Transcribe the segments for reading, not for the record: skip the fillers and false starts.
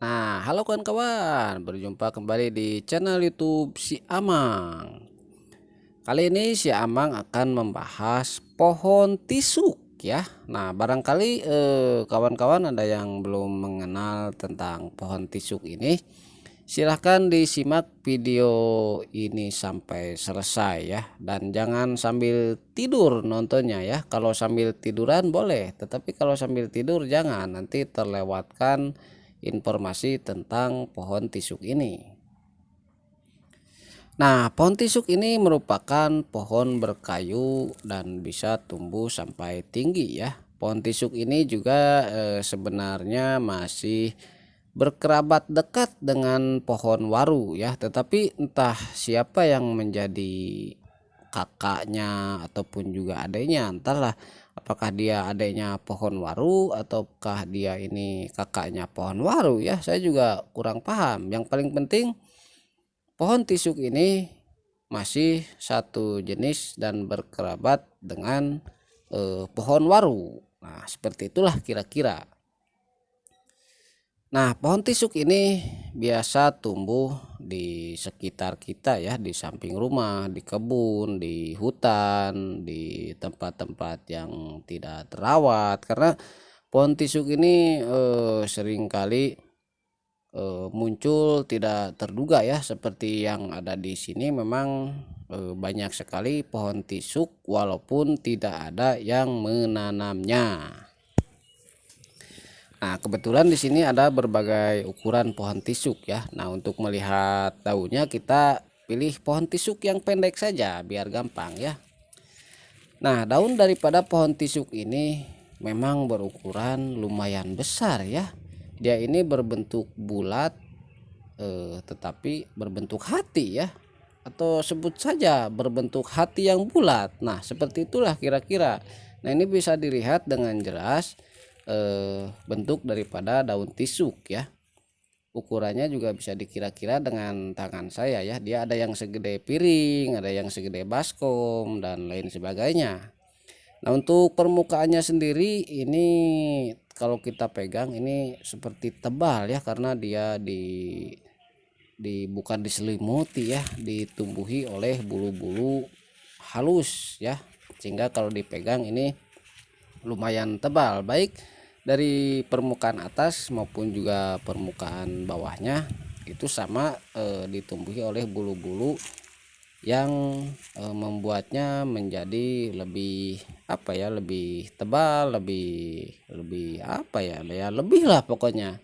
Nah, halo kawan-kawan, berjumpa kembali di channel YouTube Si Amang. Kali ini Si Amang akan membahas pohon tisuk ya. Nah, barangkali kawan-kawan ada yang belum mengenal tentang pohon tisuk ini. Silahkan disimak video ini sampai selesai ya. Dan jangan sambil tidur nontonnya ya. Kalau sambil tiduran boleh, tetapi kalau sambil tidur jangan, nanti terlewatkan informasi tentang pohon tisuk ini. Nah, pohon tisuk ini merupakan pohon berkayu dan bisa tumbuh sampai tinggi ya. Pohon tisuk ini juga sebenarnya masih berkerabat dekat dengan pohon waru ya, tetapi entah siapa yang menjadi kakaknya ataupun juga adanya, entahlah apakah dia adanya pohon waru ataukah dia ini kakaknya pohon waru ya, saya juga kurang paham. Yang paling penting pohon tisuk ini masih satu jenis dan berkerabat dengan pohon waru. Nah, seperti itulah kira-kira. Nah, pohon tisuk ini biasa tumbuh di sekitar kita ya, di samping rumah, di kebun, di hutan, di tempat-tempat yang tidak terawat. Karena pohon tisuk ini seringkali muncul tidak terduga ya, seperti yang ada di sini. Memang banyak sekali pohon tisuk walaupun tidak ada yang menanamnya. Nah, kebetulan di sini ada berbagai ukuran pohon tisuk ya. Nah, untuk melihat daunnya kita pilih pohon tisuk yang pendek saja biar gampang ya. Nah, daun daripada pohon tisuk ini memang berukuran lumayan besar ya. Dia ini berbentuk bulat tetapi berbentuk hati ya. Atau sebut saja berbentuk hati yang bulat. Nah, seperti itulah kira-kira. Nah, ini bisa dilihat dengan jelas bentuk daripada daun tisuk ya. Ukurannya juga bisa dikira-kira dengan tangan saya ya. Dia ada yang segede piring, ada yang segede baskom dan lain sebagainya. Nah, untuk permukaannya sendiri ini kalau kita pegang ini seperti tebal ya, karena dia bukan diselimuti ya, ditumbuhi oleh bulu-bulu halus ya, sehingga kalau dipegang ini lumayan tebal, baik dari permukaan atas maupun juga permukaan bawahnya itu sama, ditumbuhi oleh bulu-bulu yang membuatnya menjadi lebih apa ya, lebih tebal, lebih lebih apa ya, lebih lah pokoknya.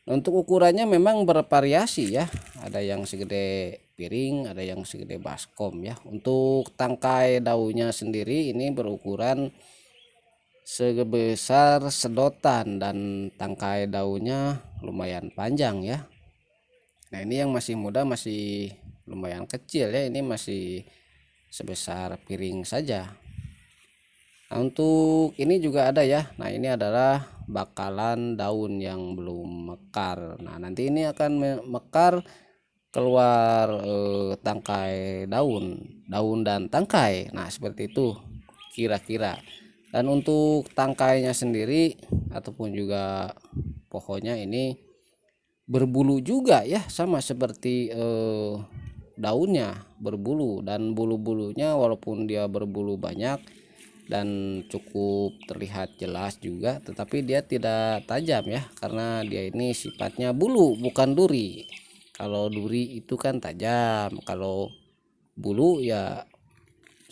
Untuk ukurannya memang bervariasi ya, ada yang segede piring, ada yang segede baskom ya. Untuk tangkai daunnya sendiri ini berukuran sebesar sedotan dan tangkai daunnya lumayan panjang ya. Nah, ini yang masih muda masih lumayan kecil ya, ini masih sebesar piring saja. Nah, untuk ini juga ada ya. Nah, ini adalah bakalan daun yang belum mekar. Nah, nanti ini akan mekar, keluar tangkai daun, daun dan tangkai. Nah, seperti itu kira-kira. Dan untuk tangkainya sendiri ataupun juga pohonnya ini berbulu juga ya, sama seperti daunnya berbulu, dan bulu-bulunya walaupun dia berbulu banyak dan cukup terlihat jelas juga, tetapi dia tidak tajam ya, karena dia ini sifatnya bulu bukan duri. Kalau duri itu kan tajam, kalau bulu ya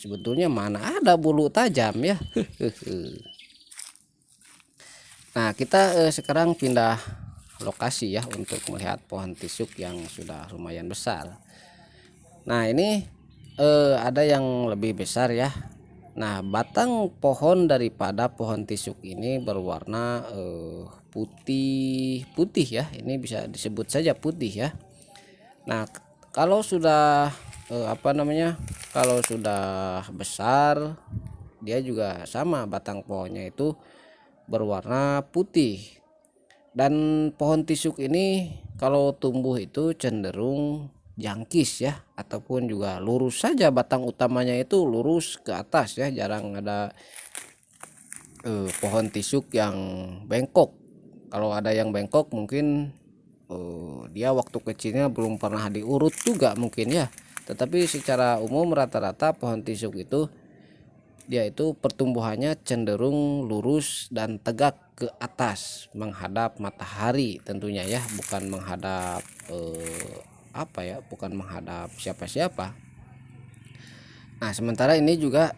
sebetulnya mana ada bulu tajam ya. Nah, kita sekarang pindah lokasi ya untuk melihat pohon tisuk yang sudah lumayan besar. Nah, ini ada yang lebih besar ya. Nah, batang pohon daripada pohon tisuk ini berwarna putih ya. Ini bisa disebut saja putih ya. Nah, kalau sudah apa namanya? Kalau sudah besar, dia juga sama, batang pohonnya itu berwarna putih. Dan pohon tisuk ini kalau tumbuh itu cenderung jangkis ya, ataupun juga lurus saja, batang utamanya itu lurus ke atas ya, jarang ada pohon tisuk yang bengkok. Kalau ada yang bengkok mungkin dia waktu kecilnya belum pernah diurut juga mungkin ya. Tetapi secara umum rata-rata pohon tisuk itu dia itu pertumbuhannya cenderung lurus dan tegak ke atas menghadap matahari tentunya ya, bukan menghadap bukan menghadap siapa-siapa. Nah, sementara ini juga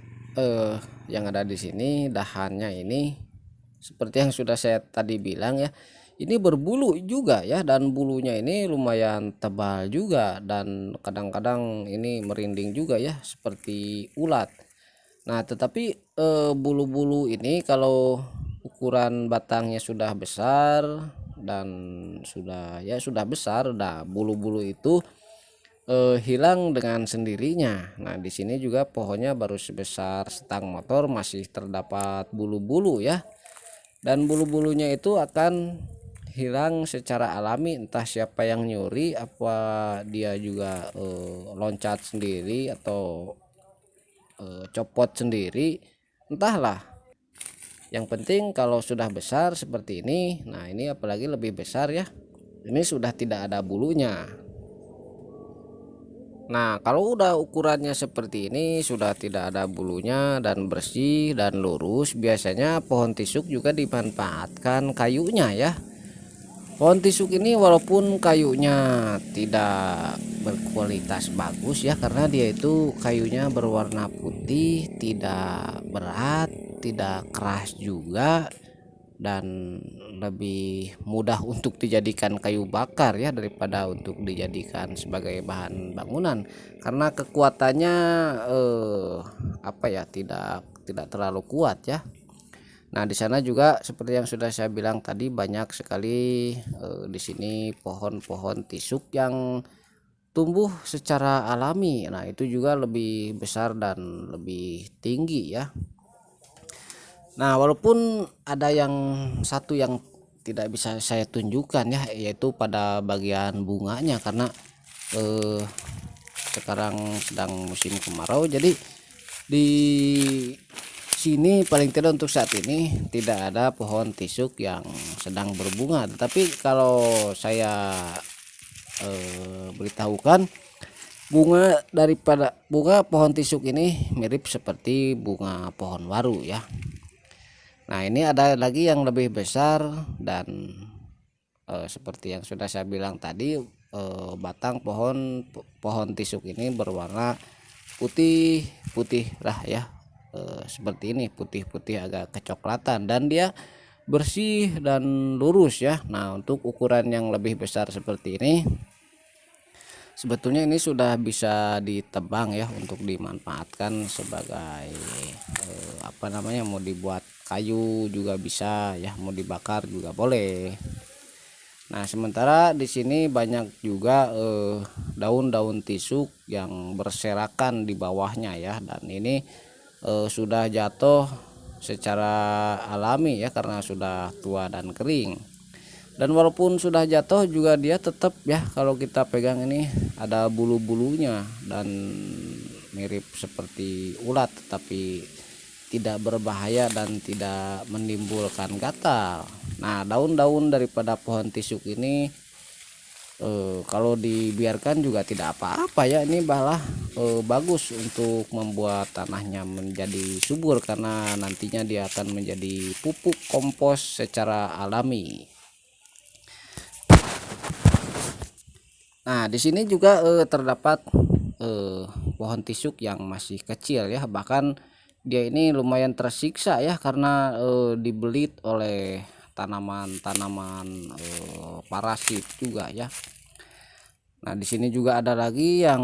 yang ada di sini dahannya ini seperti yang sudah saya tadi bilang ya, ini berbulu juga ya, dan bulunya ini lumayan tebal juga dan kadang-kadang ini merinding juga ya seperti ulat. Nah, tetapi bulu-bulu ini kalau ukuran batangnya sudah besar dan sudah besar, nah bulu-bulu itu hilang dengan sendirinya. Nah, di sini juga pohonnya baru sebesar setang motor, masih terdapat bulu-bulu ya. Dan bulu-bulunya itu akan hilang secara alami, entah siapa yang nyuri, apa dia juga loncat sendiri atau copot sendiri, entahlah. Yang penting kalau sudah besar seperti ini, nah ini apalagi lebih besar ya, ini sudah tidak ada bulunya. Nah, kalau udah ukurannya seperti ini, sudah tidak ada bulunya dan bersih dan lurus, biasanya pohon tisuk juga dimanfaatkan kayunya ya. Pohon tisuk ini walaupun kayunya tidak berkualitas bagus ya, karena dia itu kayunya berwarna putih, tidak berat, tidak keras juga, dan lebih mudah untuk dijadikan kayu bakar ya daripada untuk dijadikan sebagai bahan bangunan, karena kekuatannya tidak terlalu kuat ya. Nah, di sana juga seperti yang sudah saya bilang tadi, banyak sekali di sini pohon-pohon tisuk yang tumbuh secara alami. Nah, itu juga lebih besar dan lebih tinggi ya. Nah, walaupun ada yang satu yang tidak bisa saya tunjukkan ya, yaitu pada bagian bunganya, karena sekarang sedang musim kemarau, jadi di sini paling tidak untuk saat ini tidak ada pohon tisuk yang sedang berbunga. Tetapi kalau saya beritahukan, bunga pohon tisuk ini mirip seperti bunga pohon waru ya. Nah, ini ada lagi yang lebih besar dan seperti yang sudah saya bilang tadi, batang pohon tisuk ini berwarna putih lah ya, seperti ini, putih-putih agak kecoklatan, dan dia bersih dan lurus ya. Nah, untuk ukuran yang lebih besar seperti ini, sebetulnya ini sudah bisa ditebang ya untuk dimanfaatkan sebagai mau dibuat kayu juga bisa ya, mau dibakar juga boleh. Nah, sementara di sini banyak juga daun-daun tisuk yang berserakan di bawahnya ya, dan ini sudah jatuh secara alami ya, karena sudah tua dan kering. Dan walaupun sudah jatuh juga dia tetap ya, kalau kita pegang ini ada bulu-bulunya dan mirip seperti ulat, tetapi tidak berbahaya dan tidak menimbulkan gatal. Nah, daun-daun daripada pohon tisuk ini kalau dibiarkan juga tidak apa-apa ya, ini malah bagus untuk membuat tanahnya menjadi subur, karena nantinya dia akan menjadi pupuk kompos secara alami. Nah, di sini juga terdapat pohon tisuk yang masih kecil ya, bahkan dia ini lumayan tersiksa ya, karena dibelit oleh tanaman-tanaman parasit juga ya. Nah, di sini juga ada lagi yang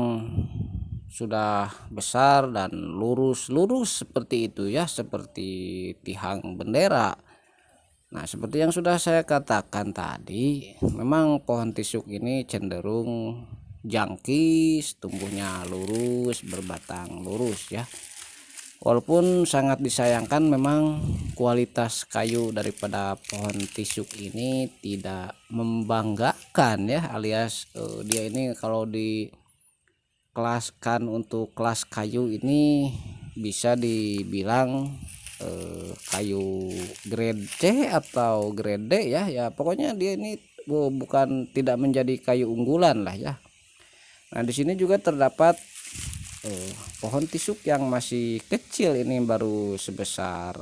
sudah besar dan lurus seperti itu ya, seperti tiang bendera. Nah, seperti yang sudah saya katakan tadi, memang pohon tisuk ini cenderung jangkis, tumbuhnya lurus, berbatang lurus ya. Walaupun sangat disayangkan, memang kualitas kayu daripada pohon tisuk ini tidak membanggakan ya, alias dia ini kalau dikelaskan untuk kelas kayu ini bisa dibilang kayu grade C atau grade D ya, pokoknya dia ini bukan tidak menjadi kayu unggulan lah ya. Nah di sini juga terdapat pohon tisuk yang masih kecil, ini baru sebesar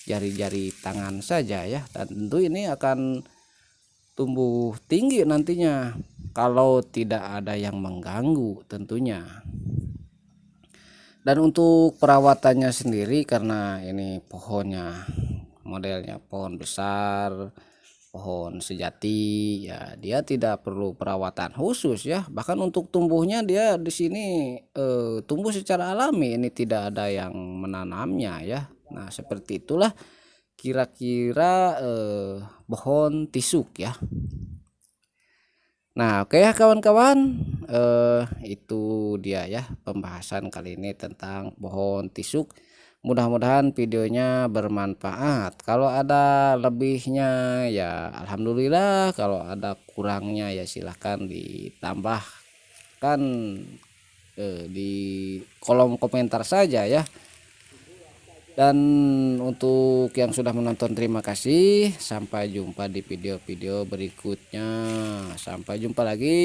jari-jari tangan saja ya, dan tentu ini akan tumbuh tinggi nantinya kalau tidak ada yang mengganggu tentunya. Dan untuk perawatannya sendiri, karena ini pohonnya modelnya pohon besar, pohon sejati ya, dia tidak perlu perawatan khusus ya. Bahkan untuk tumbuhnya dia di sini tumbuh secara alami, ini tidak ada yang menanamnya ya. Nah seperti itulah kira-kira pohon tisuk ya. Nah oke ya kawan-kawan, itu dia ya pembahasan kali ini tentang pohon tisuk. Mudah-mudahan videonya bermanfaat. Kalau ada lebihnya ya alhamdulillah, kalau ada kurangnya ya silahkan ditambahkan di kolom komentar saja ya. Dan untuk yang sudah menonton terima kasih, sampai jumpa di video-video berikutnya, sampai jumpa lagi.